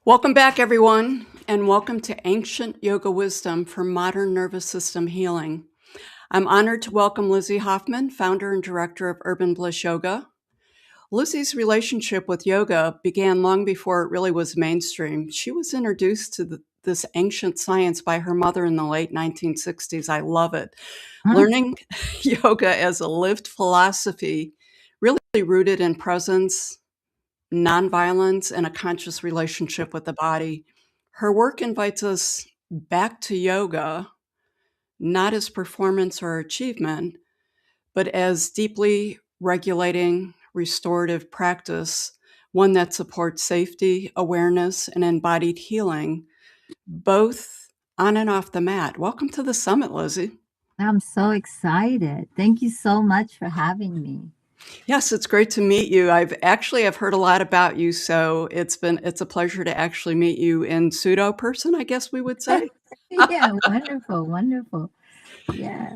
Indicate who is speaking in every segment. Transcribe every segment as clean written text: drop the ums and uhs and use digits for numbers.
Speaker 1: Welcome back, everyone, and welcome to Ancient Yoga Wisdom for Modern Nervous System Healing. I'm honored to welcome Lizzy Hoffman, founder and director of Urban Bliss Yoga. Lizzy's relationship with yoga began long before it really was mainstream. She was introduced to this ancient science by her mother in the late 1960s. I love it. Learning yoga as a lived philosophy, really rooted in presence, nonviolence, and a conscious relationship with the body. Her work invites us back to yoga, not as performance or achievement, but as deeply regulating, restorative practice, one that supports safety, awareness, and embodied healing, both on and off the mat. Welcome to the summit, Lizzy.
Speaker 2: I'm so excited. Thank you so much for having me.
Speaker 1: Yes, it's great to meet you. I've heard a lot about you, so it's a pleasure to actually meet you in pseudo person, I guess we would say.
Speaker 2: Yeah, wonderful, wonderful. Yeah.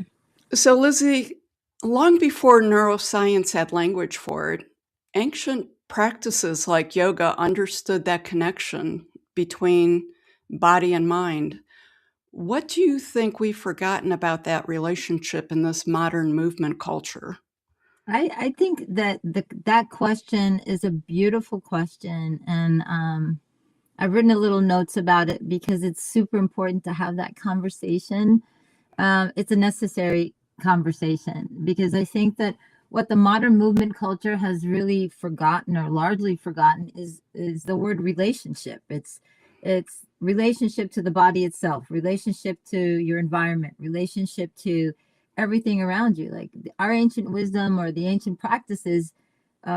Speaker 1: So, Lizzy, long before neuroscience had language for it, ancient practices like yoga understood that connection between body and mind. What do you think we've forgotten about that relationship in this modern movement culture?
Speaker 2: I think that that question is a beautiful question, and I've written a little notes about it because it's super important to have that conversation. It's a necessary conversation because I think that what the modern movement culture has really forgotten or largely forgotten is the word relationship. It's relationship to the body itself, relationship to your environment, relationship to everything around you. Like our ancient wisdom or the ancient practices,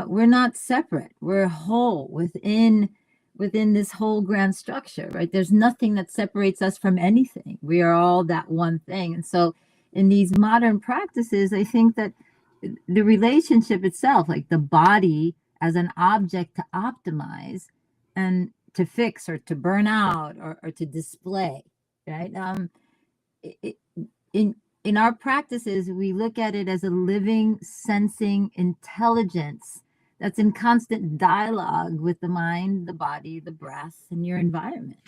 Speaker 2: we're not separate. We're whole within this whole grand structure, right? There's nothing that separates us from anything. We are all that one thing. And so in these modern practices, I think that the relationship itself, like the body as an object to optimize and to fix or to burn out or to display, right? It, in in our practices, we look at it as a living, sensing intelligence that's in constant dialogue with the mind, the body, the breath, and your environment.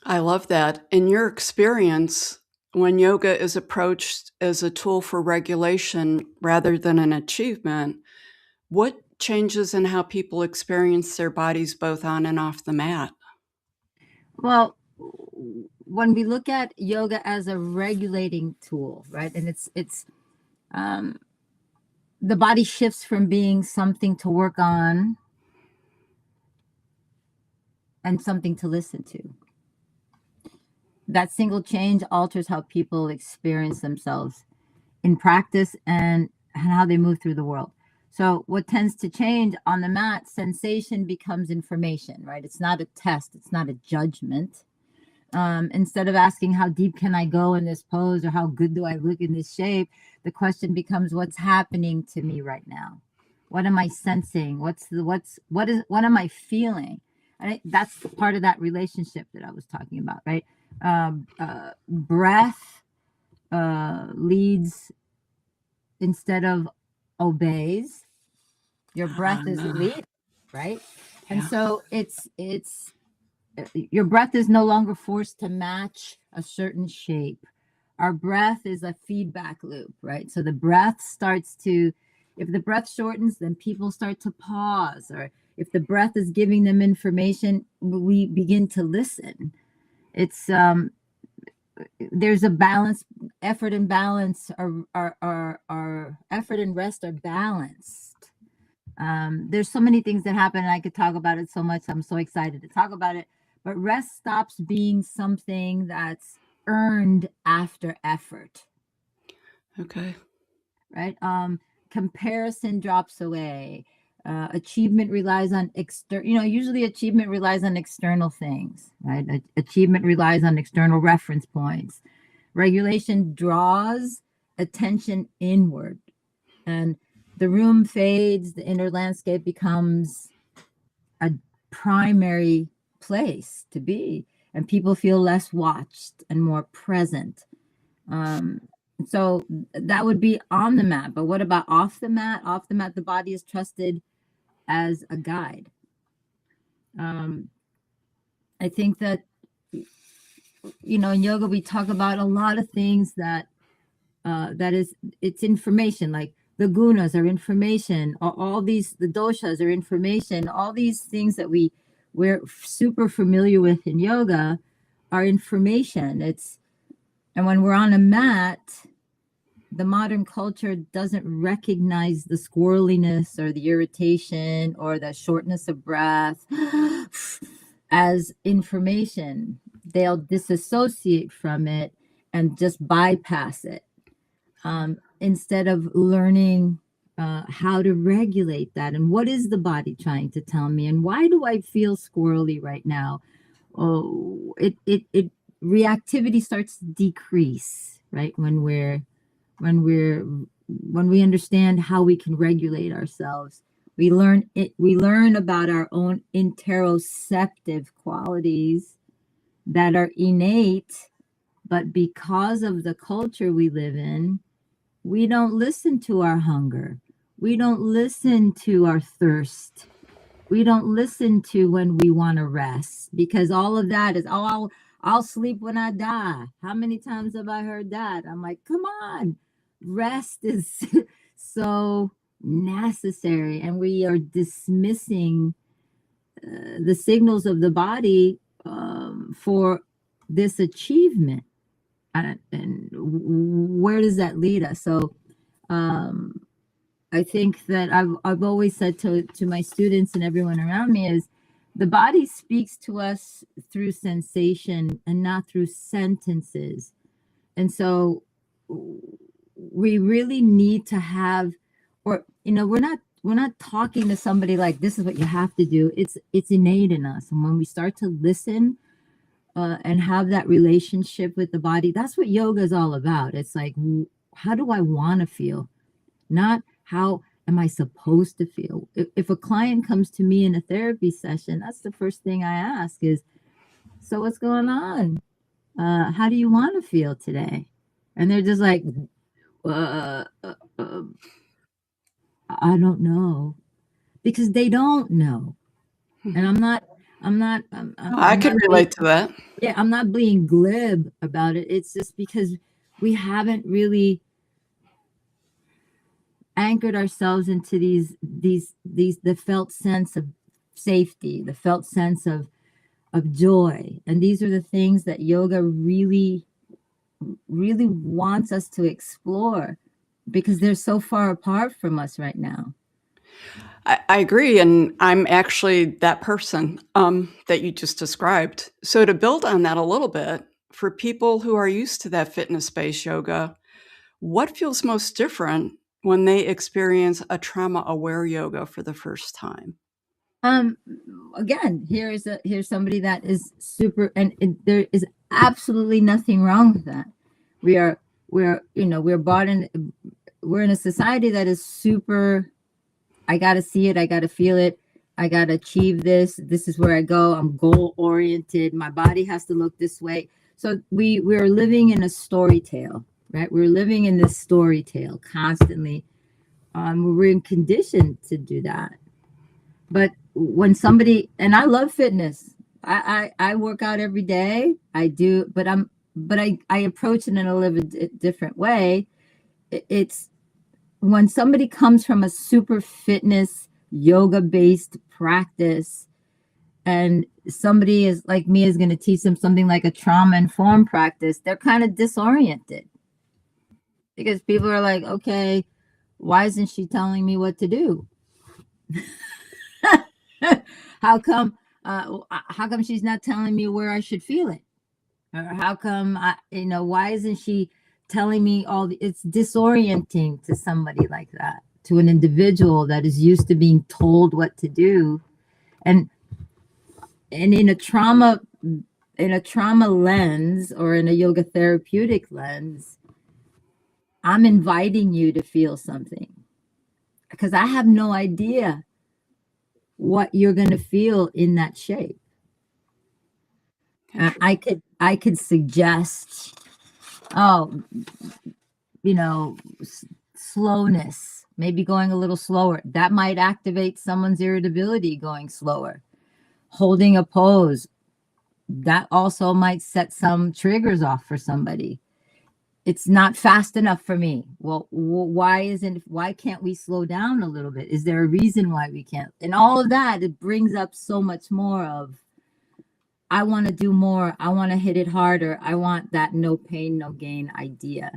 Speaker 1: I love that. In your experience, when yoga is approached as a tool for regulation rather than an achievement, what changes in how people experience their bodies both on and off the mat?
Speaker 2: Well, when we look at yoga as a regulating tool, right, and it's um, the body shifts from being something to work on and something to listen to. That single change alters how people experience themselves in practice and how they move through the world. So, what tends to change on the mat, sensation becomes information, right? It's not a test, it's not a judgment. Instead of asking how deep can I go in this pose or how good do I look in this shape, the question becomes what's happening to me right now. What am I sensing? What am I feeling? And that's part of that relationship that I was talking about, right? Breath leads instead of obeys. Your breath is lead, right? And
Speaker 1: Yeah.
Speaker 2: so it's your breath is no longer forced to match a certain shape. Our breath is a feedback loop, right? So the breath starts to, if the breath shortens, then people start to pause, or if the breath is giving them information, we begin to listen. It's there's a balance. Effort and balance are effort and rest are balanced. There's so many things that happen, and I could talk about it so much. I'm so excited to talk about it. But rest stops being something that's earned after effort,
Speaker 1: Okay.
Speaker 2: right? Comparison drops away. Achievement relies on usually achievement relies on external things, right? Achievement relies on external reference points. Regulation draws attention inward, and the room fades, the inner landscape becomes a primary place to be, and people feel less watched and more present. Um, so that would be on the mat. But what about off the mat? Off the mat, the body is trusted as a guide. I think that, in yoga, we talk about a lot of things that it's information, like the gunas are information, all these, the doshas are information, all these things that we're super familiar with in yoga are information. And when we're on a mat, the modern culture doesn't recognize the squirreliness or the irritation or the shortness of breath as information. They'll disassociate from it and just bypass it, instead of learning how to regulate that. And what is the body trying to tell me? And why do I feel squirrely right now? Oh, it reactivity starts to decrease, right? When we understand how we can regulate ourselves. We learn about our own interoceptive qualities that are innate, but because of the culture we live in, we don't listen to our hunger. We don't listen to our thirst. We don't listen to when we want to rest, because all of that is, oh, I'll sleep when I die. How many times have I heard that? I'm like, come on, rest is so necessary, and we are dismissing the signals of the body for this achievement. And where does that lead us? So I think that I've always said to my students and everyone around me is, the body speaks to us through sensation and not through sentences. And so we really need to have, or we're not talking to somebody like, this is what you have to do. It's innate in us. And when we start to listen and have that relationship with the body, that's what yoga is all about. It's like, how do I want to feel? Not how am I supposed to feel? If a client comes to me in a therapy session, that's the first thing I ask is, so what's going on? How do you want to feel today? And they're just like, I don't know, because they don't know. And
Speaker 1: I could relate to that.
Speaker 2: Yeah, I'm not being glib about it. It's just because we haven't really anchored ourselves into the felt sense of safety, the felt sense of joy. And these are the things that yoga really wants us to explore, because they're so far apart from us right now.
Speaker 1: I agree. And I'm actually that person that you just described. So to build on that a little bit, for people who are used to that fitness-based yoga, what feels most different when they experience a trauma-aware yoga for the first time?
Speaker 2: Again, here's somebody that is super, and there is absolutely nothing wrong with that. We're in a society that is super, I got to see it, I got to feel it, I got to achieve this is where I go, I'm goal oriented, my body has to look this way. So we're living in a story tale, right? We're living in this story tale constantly. We're conditioned to do that. But when somebody, and I love fitness, I work out every day, I do, but I approach it in a little bit different way. It's when somebody comes from a super fitness yoga based practice, and somebody is like me is going to teach them something like a trauma informed practice, they're kind of disoriented, because people are like, okay, why isn't she telling me what to do? how come she's not telling me where I should feel it? Or how come why isn't she telling me it's disorienting to somebody like that, to an individual that is used to being told what to do. And in a trauma lens, or in a yoga therapeutic lens, I'm inviting you to feel something, because I have no idea what you're going to feel in that shape. I could suggest, slowness, maybe going a little slower. That might activate someone's irritability, going slower. holding a pose, that also might set some triggers off for somebody. It's not fast enough for me. Well, why can't we slow down a little bit? Is there a reason why we can't? And all of that, it brings up so much more of, I want to do more. I want to hit it harder. I want that no pain, no gain idea.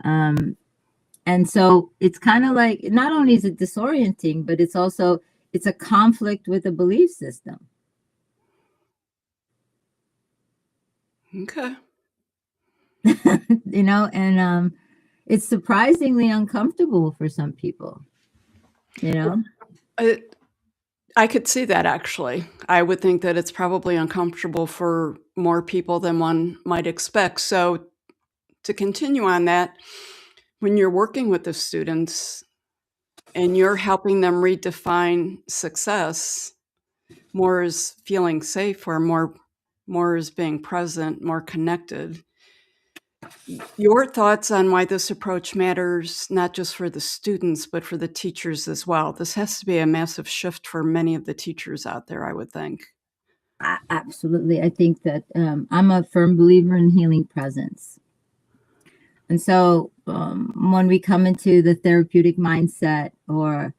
Speaker 2: And so it's kind of like, not only is it disorienting, but it's a conflict with a belief system.
Speaker 1: Okay.
Speaker 2: And it's surprisingly uncomfortable for some people, you know?
Speaker 1: I could see that actually. I would think that it's probably uncomfortable for more people than one might expect. So, to continue on that, when you're working with the students and you're helping them redefine success, more is feeling safe, or more is being present, more connected. Your thoughts on why this approach matters, not just for the students, but for the teachers as well. This has to be a massive shift for many of the teachers out there, I would think.
Speaker 2: Absolutely. I think that I'm a firm believer in healing presence. And so when we come into the therapeutic mindset, or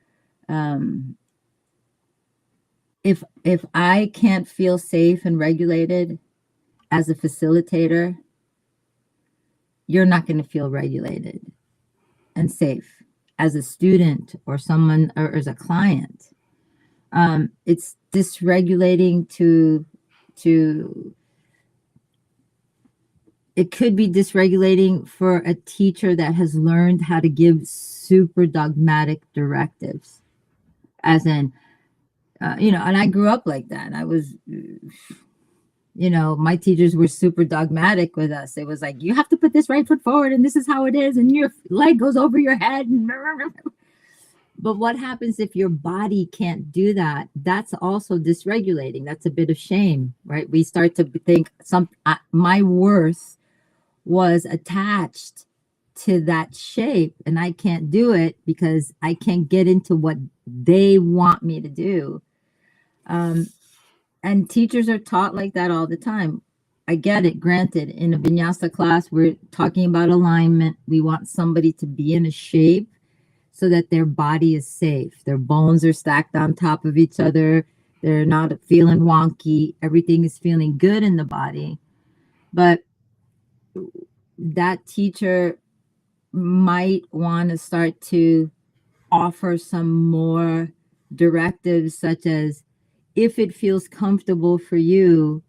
Speaker 2: if I can't feel safe and regulated as a facilitator, you're not going to feel regulated and safe as a student or someone, or as a client. It's dysregulating it could be dysregulating for a teacher that has learned how to give super dogmatic directives, as in, and I grew up like that. I was, my teachers were super dogmatic with us. It was like, you have to put this right foot forward, and this is how it is, and your leg goes over your head. But what happens if your body can't do that? That's also dysregulating. That's a bit of shame, right? We start to think my worth was attached to that shape, and I can't do it because I can't get into what they want me to do. And teachers are taught like that all the time. I get it. Granted, in a vinyasa class, we're talking about alignment. We want somebody to be in a shape so that their body is safe. Their bones are stacked on top of each other. They're not feeling wonky. Everything is feeling good in the body. But that teacher might want to start to offer some more directives, such as, if it feels comfortable for you,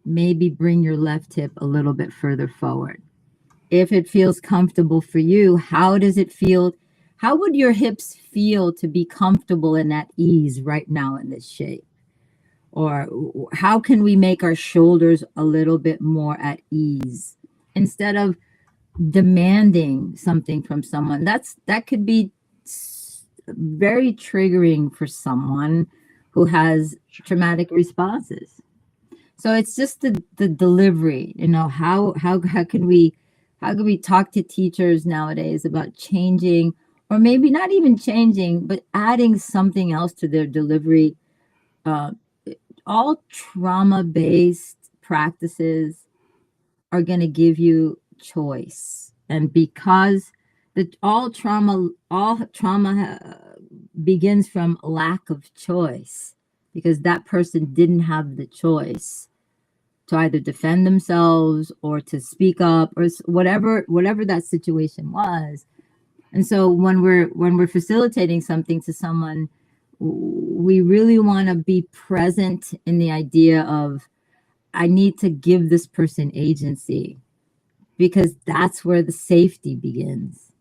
Speaker 2: maybe bring your left hip a little bit further forward. If it feels comfortable for you, how does it feel? How would your hips feel to be comfortable and at ease right now in this shape? Or how can we make our shoulders a little bit more at ease, instead of demanding something from someone? That could be very triggering for someone who has traumatic responses. So it's just the delivery, how can we talk to teachers nowadays about changing, or maybe not even changing, but adding something else to their delivery. All trauma-based practices are going to give you choice. And because all trauma begins from lack of choice, because that person didn't have the choice to either defend themselves or to speak up, or whatever that situation was. And so when we're facilitating something to someone, we really want to be present in the idea of, I need to give this person agency, because that's where the safety begins,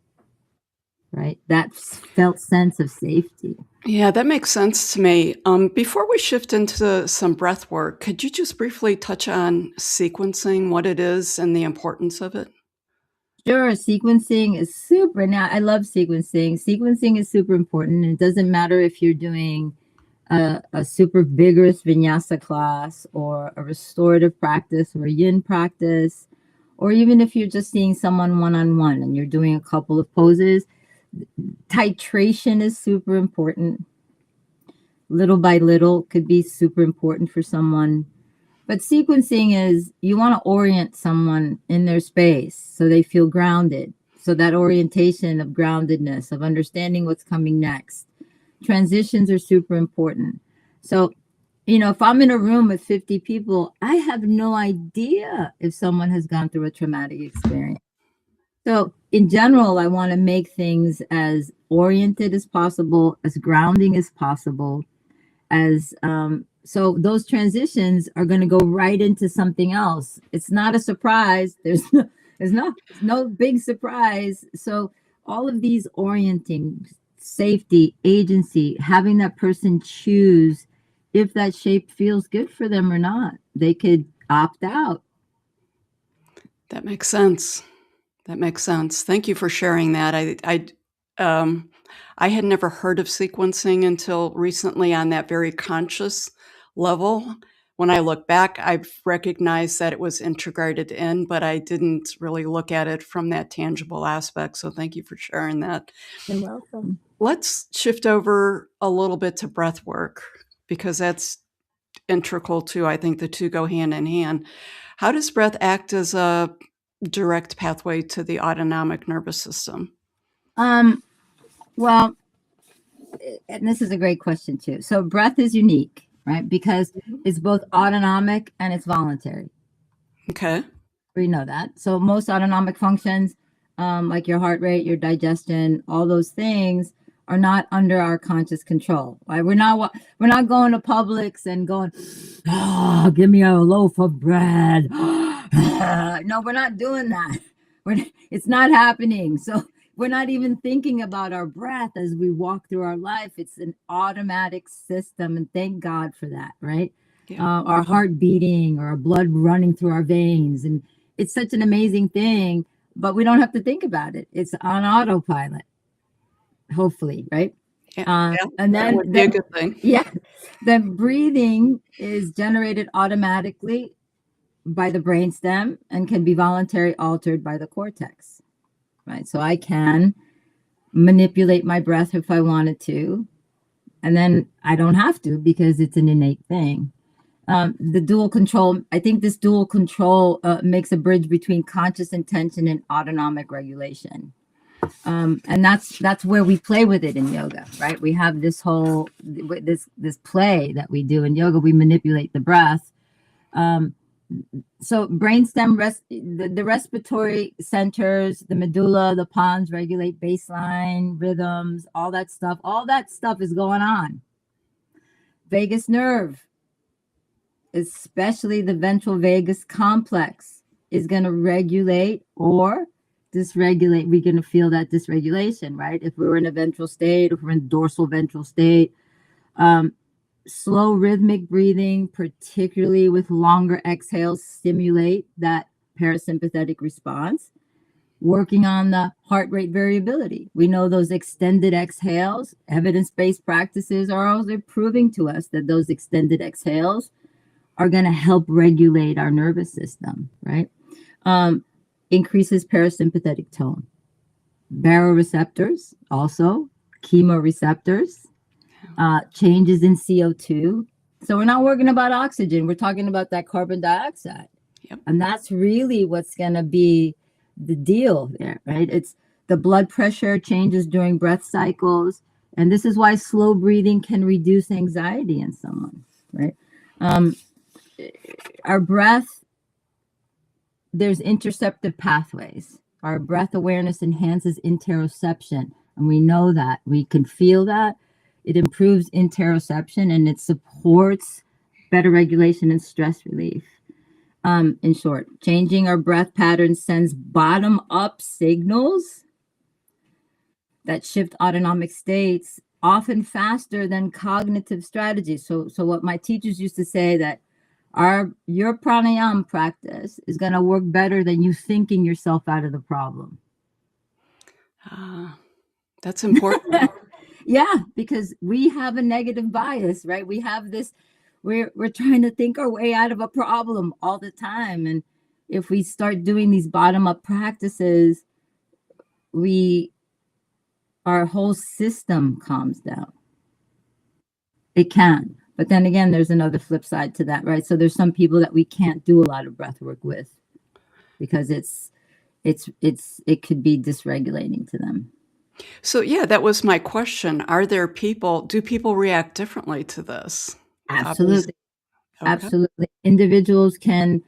Speaker 2: right? That felt sense of safety.
Speaker 1: Yeah, that makes sense to me. Before we shift into some breath work, could you just briefly touch on sequencing, what it is, and the importance of it?
Speaker 2: Sure, sequencing is super. Now, I love sequencing. Sequencing is super important. It doesn't matter if you're doing a super vigorous vinyasa class, or a restorative practice, or a yin practice, or even if you're just seeing someone one-on-one and you're doing a couple of poses. Titration is super important. little by little could be super important for someone. But sequencing is you want to orient someone in their space so they feel grounded. So that orientation of groundedness, of understanding what's coming next. Transitions are super important. So, if I'm in a room with 50 people, I have no idea if someone has gone through a traumatic experience. So, in general, I want to make things as oriented as possible, as grounding as possible, as so those transitions are going to go right into something else. It's not a surprise. There's no big surprise. So all of these orienting, safety, agency, having that person choose if that shape feels good for them or not. They could opt out.
Speaker 1: That makes sense. That makes sense. Thank you for sharing that. I had never heard of sequencing until recently on that very conscious level. When I look back, I've recognized that it was integrated in, but I didn't really look at it from that tangible aspect. So thank you for sharing that.
Speaker 2: You're welcome.
Speaker 1: Let's shift over a little bit to breath work because that's integral too. I think the two go hand in hand. How does breath act as a direct pathway to the autonomic nervous system?
Speaker 2: Well, and this is a great question too. So breath is unique, right? Because it's both autonomic and it's voluntary.
Speaker 1: Okay.
Speaker 2: We know that. So most autonomic functions, like your heart rate, your digestion, all those things are not under our conscious control. Right? We're not going to Publix and going, oh, give me a loaf of bread. No, we're not doing that. It's not happening. So we're not even thinking about our breath as we walk through our life. It's an automatic system, and thank God for that, right?
Speaker 1: Yeah.
Speaker 2: Our heart beating or our blood running through our veins, and it's such an amazing thing, but we don't have to think about it. It's on autopilot, hopefully, right?
Speaker 1: Yeah,
Speaker 2: And
Speaker 1: that
Speaker 2: then,
Speaker 1: would be a good thing.
Speaker 2: yeah, the breathing is generated automatically by the brainstem and can be voluntarily altered by the cortex, right? So I can manipulate my breath if I wanted to, and then I don't have to because it's an innate thing. The dual control, I think this dual control makes a bridge between conscious intention and autonomic regulation. And that's where we play with it in yoga, right? We have this whole this play that we do in yoga. We manipulate the breath. So brainstem, the respiratory centers, the medulla, the pons regulate baseline rhythms, all that stuff. All that stuff is going on. Vagus nerve, especially the ventral vagus complex, is going to regulate or dysregulate. We're going to feel that dysregulation, right? If we're in a ventral state, if we're in dorsal ventral state. Slow rhythmic breathing, particularly with longer exhales, stimulate that parasympathetic response. Working on the heart rate variability. We know those extended exhales, evidence-based practices are also proving to us that those extended exhales are going to help regulate our nervous system, right? Increases parasympathetic tone. Baroreceptors, also chemoreceptors, changes in CO2. So we're not working about oxygen. We're talking about that carbon dioxide.
Speaker 1: Yep.
Speaker 2: And that's really what's going to be the deal there, right? It's the blood pressure changes during breath cycles. And this is why slow breathing can reduce anxiety in someone, right? Our breath, there's interceptive pathways. Our breath awareness enhances interoception. And we know that. We can feel that. It improves interoception and it supports better regulation and stress relief. In short, changing our breath patterns sends bottom-up signals that shift autonomic states often faster than cognitive strategies. So what my teachers used to say that your pranayama practice is going to work better than you thinking yourself out of the problem.
Speaker 1: That's important.
Speaker 2: Yeah, because we have a negative bias, right? We have this, we're trying to think our way out of a problem all the time. And if we start doing these bottom-up practices, our whole system calms down. It can. But then again, there's another flip side to that, right? So there's some people that we can't do a lot of breath work with because it could be dysregulating to them.
Speaker 1: So yeah, that was my question. Do people react differently to this? Obviously.
Speaker 2: Absolutely.
Speaker 1: Okay.
Speaker 2: Absolutely. Individuals can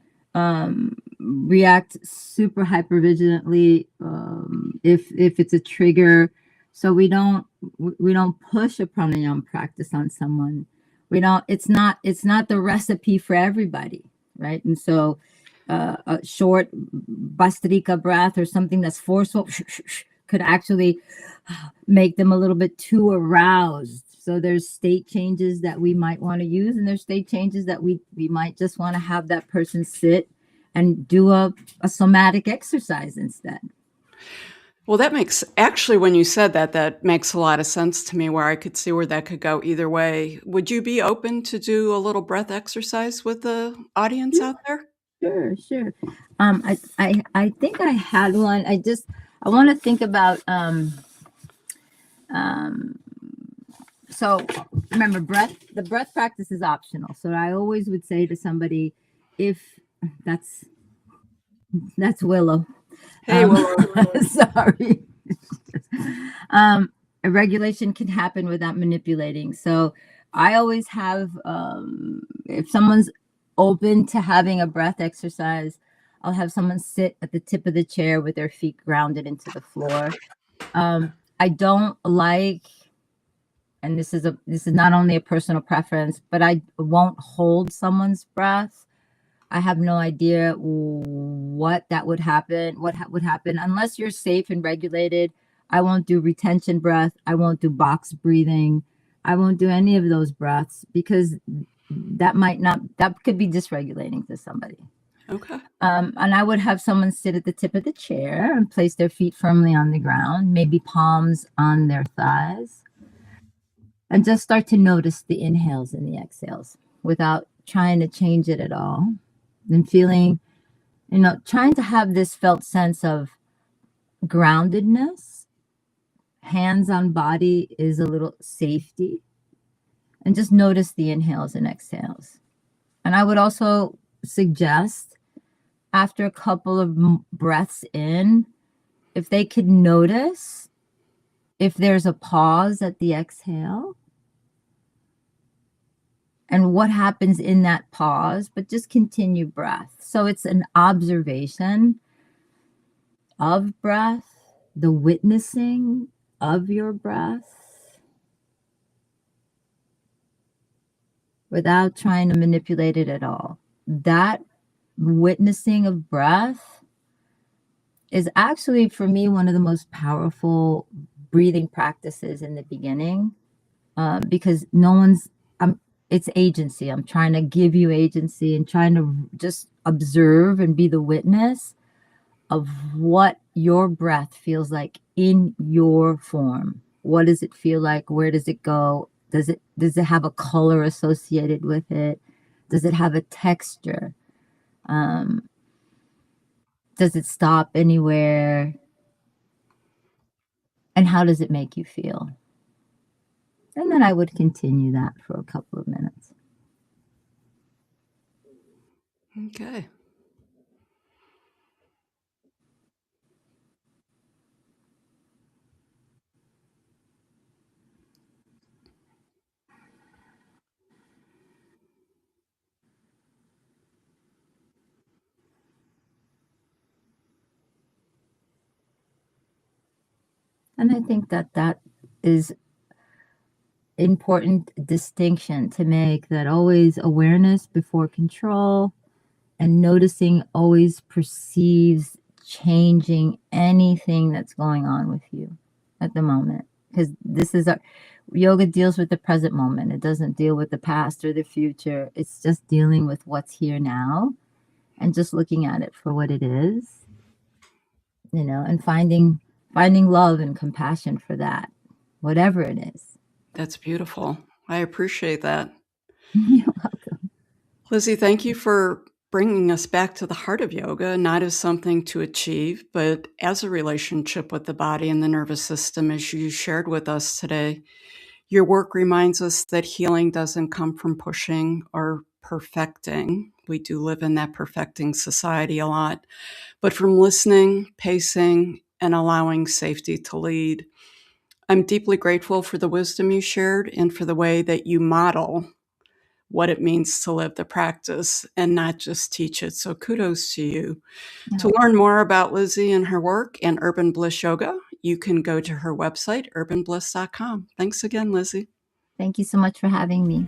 Speaker 2: react super hypervigilantly if it's a trigger. So we don't push a pranayama practice on someone. We don't. It's not the recipe for everybody, right? And so a short bastrika breath or something that's forceful could actually make them a little bit too aroused. So there's state changes that we might want to use, and there's state changes that we might just want to have that person sit and do a somatic exercise instead.
Speaker 1: Well, actually, when you said that, that makes a lot of sense to me, where I could see where that could go either way. Would you be open to do a little breath exercise with the audience out there?
Speaker 2: Sure, sure. I think I had one. I want to think about so remember, the breath practice is optional. So I always would say to somebody, if that's Willow.
Speaker 1: Hey, Willow.
Speaker 2: Sorry. A regulation can happen without manipulating. So I always have, if someone's open to having a breath exercise, I'll have someone sit at the tip of the chair with their feet grounded into the floor. I don't like, and this is not only a personal preference, but I won't hold someone's breath. I have no idea what would happen unless you're safe and regulated. I won't do retention breath. I won't do box breathing. I won't do any of those breaths because that could be dysregulating to somebody.
Speaker 1: Okay.
Speaker 2: And I would have someone sit at the tip of the chair and place their feet firmly on the ground, maybe palms on their thighs, and just start to notice the inhales and the exhales without trying to change it at all. And feeling, trying to have this felt sense of groundedness, hands on body is a little safety, and just notice the inhales and exhales. And I would also suggest after a couple of breaths in, if they could notice if there's a pause at the exhale and what happens in that pause, but just continue breath. So it's an observation of breath, the witnessing of your breath without trying to manipulate it at all. That witnessing of breath is actually, for me, one of the most powerful breathing practices in the beginning, because it's agency. I'm trying to give you agency and trying to just observe and be the witness of what your breath feels like in your form. What does it feel like? Where does it go? Does it have a color associated with it? Does it have a texture? Does it stop anywhere? And how does it make you feel? And then I would continue that for a couple of minutes.
Speaker 1: Okay.
Speaker 2: And I think that is important distinction to make, that always awareness before control, and noticing always perceives changing anything that's going on with you at the moment, because yoga deals with the present moment. It doesn't deal with the past or the future. It's just dealing with what's here now and just looking at it for what it is, and finding love and compassion for that, whatever it is.
Speaker 1: That's beautiful. I appreciate that.
Speaker 2: You're welcome.
Speaker 1: Lizzy, thank you for bringing us back to the heart of yoga, not as something to achieve, but as a relationship with the body and the nervous system, as you shared with us today. Your work reminds us that healing doesn't come from pushing or perfecting. We do live in that perfecting society a lot, but from listening, pacing, and allowing safety to lead. I'm deeply grateful for the wisdom you shared and for the way that you model what it means to live the practice and not just teach it. So kudos to you. To
Speaker 2: Yeah.
Speaker 1: learn more about Lizzy and her work and Urban Bliss Yoga, you can go to her website, urbanbliss.com. Thanks again, Lizzy.
Speaker 2: Thank you so much for having me.